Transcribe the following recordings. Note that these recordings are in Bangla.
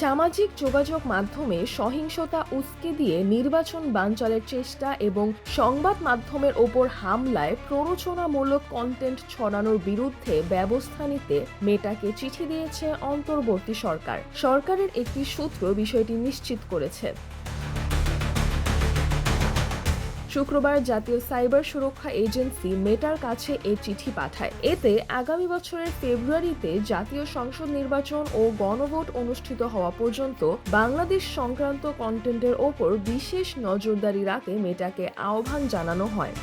সামাজিক যোগাযোগ মাধ্যমে সহিংসতা উস্কে দিয়ে নির্বাচন বানচালের চেষ্টা এবং সংবাদ মাধ্যমের ওপর হামলায় প্ররোচনামূলক কন্টেন্ট ছড়ানোর বিরুদ্ধে ব্যবস্থা নিতে মেটাকে চিঠি দিয়েছে অন্তর্বর্তী সরকার। সরকারের একটি সূত্র বিষয়টি নিশ্চিত করেছে। শুক্রবার জাতীয় সাইবার সুরক্ষা এজেন্সি মেটার কাছে এই চিঠি পাঠায়। এতে আগামী বছরের ফেব্রুয়ারিতে জাতীয় সংসদ নির্বাচন ও গণভোট অনুষ্ঠিত হওয়া পর্যন্ত বাংলাদেশ সংক্রান্ত কন্টেন্টের ওপর বিশেষ নজরদারি রাখতে মেটাকে আহ্বান জানানো হয়।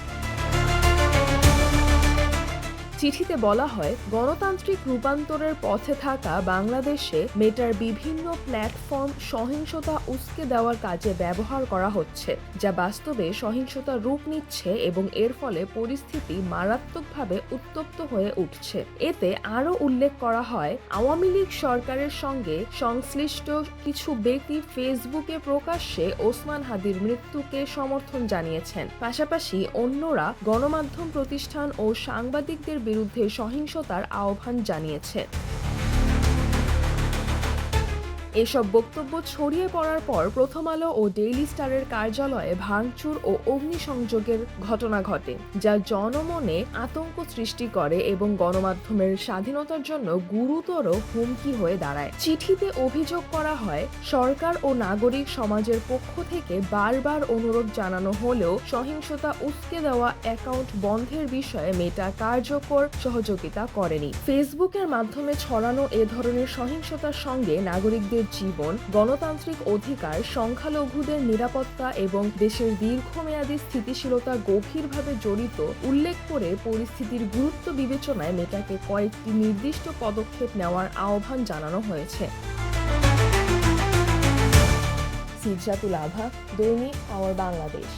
চিঠিতে বলা হয়, গণতান্ত্রিক রূপান্তরের পথে থাকা বাংলাদেশে মেটার বিভিন্ন প্ল্যাটফর্ম সহিংসতা উস্কে দেওয়ার কাজে ব্যবহার করা হচ্ছে, যা বাস্তবে সহিংসতার রূপ নিচ্ছে এবং এর ফলে পরিস্থিতি মারাত্মকভাবে উত্তপ্ত হয়ে উঠছে। এতে আরও উল্লেখ করা হয়, আওয়ামী লীগ সরকারের সঙ্গে সংশ্লিষ্ট কিছু ব্যক্তি ফেসবুকে প্রকাশ্যে ওসমান হাদির মৃত্যুকে সমর্থন জানিয়েছেন। পাশাপাশি অন্যরা গণমাধ্যম প্রতিষ্ঠান ও সাংবাদিকদের বিরুদ্ধে সহিংসতার আহ্বান জানিয়েছে। এসব বক্তব্য ছড়িয়ে পড়ার পর প্রথম আলো ও ডেইলি স্টারের কার্যালয়ে ভাঙচুর ও অগ্নিসংযোগের ঘটনা ঘটে, যা জনমনে আতঙ্ক সৃষ্টি করে এবং গণমাধ্যমের স্বাধীনতার জন্য গুরুতর হুমকি হয়ে দাঁড়ায়। চিঠিতে অভিযোগ করা হয়, সরকার ও নাগরিক সমাজের পক্ষ থেকে বারবার অনুরোধ জানানো হলেও সহিংসতা উস্কে দেওয়া অ্যাকাউন্ট বন্ধের বিষয়ে মেটা কার্যকর সহযোগিতা করেনি। ফেসবুকের মাধ্যমে ছড়ানো এ ধরনের সহিংসতার সঙ্গে নাগরিকদের জীবন, গণতান্ত্রিক অধিকার, সংখ্যালঘুদের নিরাপত্তা এবং দেশের দীর্ঘমেয়াদী স্থিতিশীলতা গভীরভাবে জড়িত উল্লেখ করে পরিস্থিতির গুরুত্ব বিবেচনায় মেটাকে কয়েকটি নির্দিষ্ট পদক্ষেপ নেওয়ার আহ্বান জানানো হয়েছে। সিজাতুল আভা, দৈনিক আমার বাংলাদেশ।